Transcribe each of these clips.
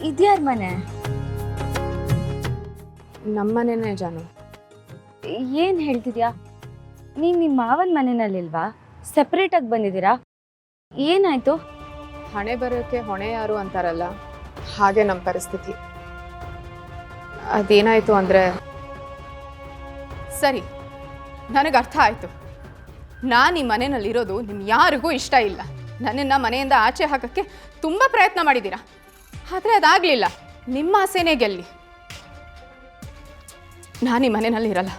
ಇದ್ಯಾರ ಮನೆ? ನಮ್ಮನೇನೆ ಜಾನು. ಏನು ಹೇಳ್ತಿದ್ಯಾ? ನೀನು ನಿಮ್ಮ ಮಾವನ ಮನೆಯಲ್ಲಿಲ್ವಾ? ಸೆಪ್ರೇಟಾಗಿ ಬಂದಿದ್ದೀರಾ? ಏನಾಯ್ತು? ಹಣೆ ಬರೋಕ್ಕೆ ಹೊಣೆ ಯಾರು ಅಂತಾರಲ್ಲ, ಹಾಗೆ ನಮ್ಮ ಪರಿಸ್ಥಿತಿ. ಅದೇನಾಯ್ತು ಅಂದರೆ, ಸರಿ, ನನಗೆ ಅರ್ಥ ಆಯಿತು. ನಾನು ಈ ಮನೆಯಲ್ಲಿರೋದು ನಿಮ್ಗೆ ಯಾರಿಗೂ ಇಷ್ಟ ಇಲ್ಲ. ನನ್ನನ್ನು ಮನೆಯಿಂದ ಆಚೆ ಹಾಕೋಕ್ಕೆ ತುಂಬ ಪ್ರಯತ್ನ ಮಾಡಿದ್ದೀರಾ, ಆದರೆ ಅದಾಗಲಿಲ್ಲ. ನಿಮ್ಮ ಆಸೆನೇ ಗೆಲ್ಲಿ. ನಾನು ಈ ಮನೆಯಲ್ಲಿ ಇರಲ್ಲ.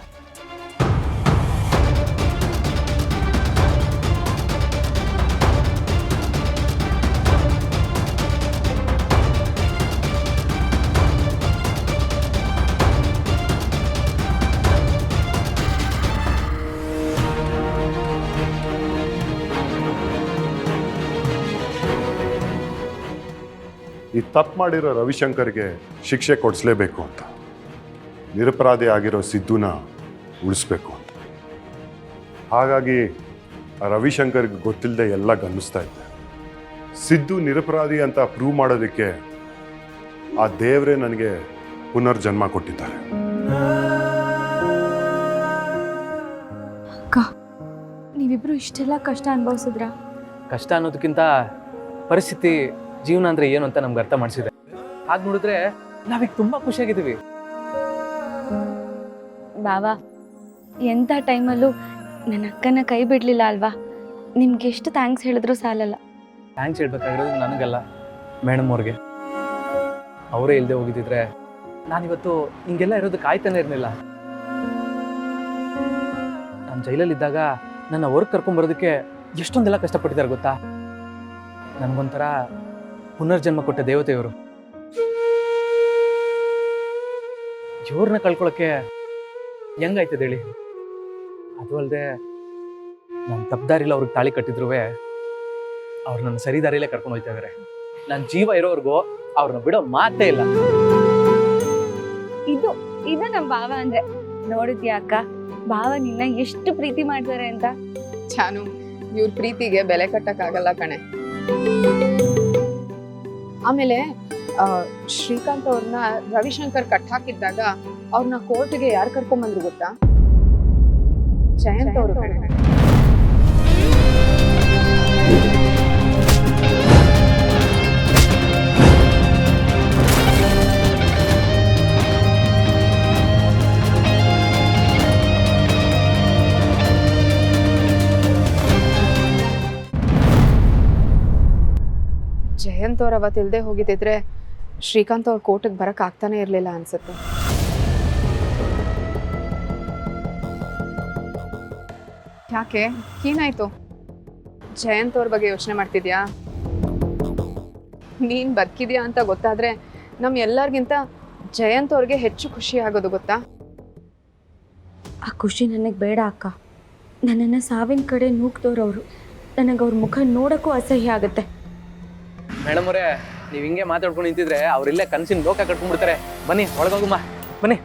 ಈ ತಪ್ಪು ಮಾಡಿರೋ ರವಿಶಂಕರ್ಗೆ ಶಿಕ್ಷೆ ಕೊಡಿಸ್ಲೇಬೇಕು ಅಂತ, ನಿರಪರಾಧಿ ಆಗಿರೋ ಸಿದ್ದುನ ಉಳಿಸ್ಬೇಕು ಅಂತ. ಹಾಗಾಗಿ ಆ ರವಿಶಂಕರ್ಗೆ ಗೊತ್ತಿಲ್ಲದೆ ಎಲ್ಲ ಗನ್ನಿಸ್ತಾ ಇದ್ದೆ. ಸಿದ್ದು ನಿರಪರಾಧಿ ಅಂತ ಪ್ರೂವ್ ಮಾಡೋದಕ್ಕೆ ಆ ದೇವರೇ ನನಗೆ ಪುನರ್ಜನ್ಮ ಕೊಟ್ಟಿದ್ದಾರೆ. ಅಕ್ಕ, ನೀವಿಬ್ರು ಇಷ್ಟೆಲ್ಲ ಕಷ್ಟ ಅನುಭವಿಸಿದ್ರಾ? ಕಷ್ಟ ಅನ್ನೋದಕ್ಕಿಂತ ಪರಿಸ್ಥಿತಿ, ಜೀವನ ಅಂದರೆ ಏನು ಅಂತ ನಮ್ಗೆ ಅರ್ಥ ಮಾಡಿಸಿದೆ. ಹಾಗೆ ನೋಡಿದ್ರೆ ನಾವೀಗ ತುಂಬ ಖುಷಿಯಾಗಿದ್ದೀವಿ. ಬಾವಾ, ಎಂಥ ಟೈಮಲ್ಲೂ ನನ್ನ ಅಕ್ಕನ ಕೈ ಬಿಡಲಿಲ್ಲ ಅಲ್ವಾ? ನಿಮ್ಗೆ ಎಷ್ಟು ಥ್ಯಾಂಕ್ಸ್ ಹೇಳಿದ್ರು ಸಾಲಲ್ಲ. ಥ್ಯಾಂಕ್ಸ್ ಹೇಳ್ಬೇಕಾಗಿರೋದು ನನಗಲ್ಲ, ಮೇಡಮ್ ಅವ್ರಿಗೆ. ಅವರೇ ಇಲ್ಲದೆ ಹೋಗಿದ್ದಿದ್ರೆ ನಾನಿವತ್ತು ಹಿಂಗೆಲ್ಲ ಇರೋದಕ್ಕೆ ಆಯ್ತಾನೆ ಇರಲಿಲ್ಲ. ನಾನು ಜೈಲಲ್ಲಿದ್ದಾಗ ನನ್ನ ವರ್ಕ್ ಕರ್ಕೊಂಬರೋದಕ್ಕೆ ಎಷ್ಟೊಂದೆಲ್ಲ ಕಷ್ಟಪಟ್ಟಿದ್ದಾರೆ ಗೊತ್ತಾ? ನನಗೊಂಥರ ಪುನರ್ಜನ್ಮ ಕೊಟ್ಟ ದೇವತೆಯವರು. ಇವ್ರನ್ನ ಕಳ್ಕೊಳಕ್ಕೆ ಹೆಂಗಾಯ್ತದೆ ಹೇಳಿ? ಅದು ಅಲ್ಲದೆ ನಾನು ತಪ್ಪದಾರಿಲ್ಲ ಅವ್ರಿಗೆ ತಾಳಿ ಕಟ್ಟಿದ್ರು ಅವ್ರು ನನ್ನ ಸರಿ ದಾರಿಲೇ ಕರ್ಕೊಂಡು ಹೋಗ್ತಾ ಇದಾರೆ. ನನ್ನ ಜೀವ ಇರೋವರೆಗೂ ಅವ್ರನ್ನ ಬಿಡೋ ಮಾತೇ ಇಲ್ಲ. ಇದು ನಮ್ಮ ಭಾವ ಅಂದ್ರೆ. ನೋಡಿದ್ಯಾ ಅಕ್ಕ, ಭಾವ ನಿನ್ನ ಎಷ್ಟು ಪ್ರೀತಿ ಮಾಡ್ತಾರೆ ಅಂತ. ಜಾನು, ಇವ್ರ ಪ್ರೀತಿಗೆ ಬೆಲೆ ಕಟ್ಟಕ್ಕಾಗಲ್ಲ ಕಣೆ. ಆಮೇಲೆ ಶ್ರೀಕಾಂತ್ ಅವ್ರನ್ನ ರವಿಶಂಕರ್ ಕಟ್ ಹಾಕಿದ್ದಾಗ ಅವ್ರನ್ನ ಕೋರ್ಟ್ಗೆ ಯಾರು ಕರ್ಕೊಂಬಂದ್ರು ಗೊತ್ತಾ? ಜಯಂತ್ ಅವರು ಕಣೆ. ಜಯಂತ್ ಅವ್ರು ಅವತ್ತು ಇಲ್ಲದೆ ಹೋಗಿದ್ದಿದ್ರೆ ಶ್ರೀಕಾಂತ್ ಅವ್ರ ಕೋರ್ಟಿಗೆ ಬರಕ್ ಆಗ್ತಾನೆ ಇರಲಿಲ್ಲ ಅನ್ಸುತ್ತೆ. ಯಾಕೆ, ಏನಾಯ್ತು? ಜಯಂತ್ ಅವ್ರ ಬಗ್ಗೆ ಯೋಚನೆ ಮಾಡ್ತಿದ್ಯಾ? ನೀನ್ ಬದುಕಿದ್ಯಾ ಅಂತ ಗೊತ್ತಾದ್ರೆ ನಮ್ ಎಲ್ಲರಿಗಿಂತ ಜಯಂತ್ ಅವ್ರಿಗೆ ಹೆಚ್ಚು ಖುಷಿ ಆಗೋದು ಗೊತ್ತಾ? ಆ ಖುಷಿ ನನಗೆ ಬೇಡ ಅಕ್ಕ. ನನ್ನನ್ನು ಸಾವಿನ ಕಡೆ ನೂಗ್ತವ್ರವ್ರು. ನನಗೆ ಅವ್ರ ಮುಖ ನೋಡೋಕ್ಕೂ ಅಸಹ್ಯ ಆಗುತ್ತೆ. ಮೇಡಮ್ ಅವರೇ, ನೀವು ಹಿಂಗೆ ಮಾತಾಡ್ಕೊಂಡು ನಿಂತಿದ್ರೆ ಅವರಿಲ್ಲೇ ಕನಸಿನ ಲೋಕ ಕಟ್ಕೊಂಡ್ಬಿಡ್ತಾರೆ. ಬನ್ನಿ ಒಳಗೋಗಮ್ಮ, ಬನ್ನಿ.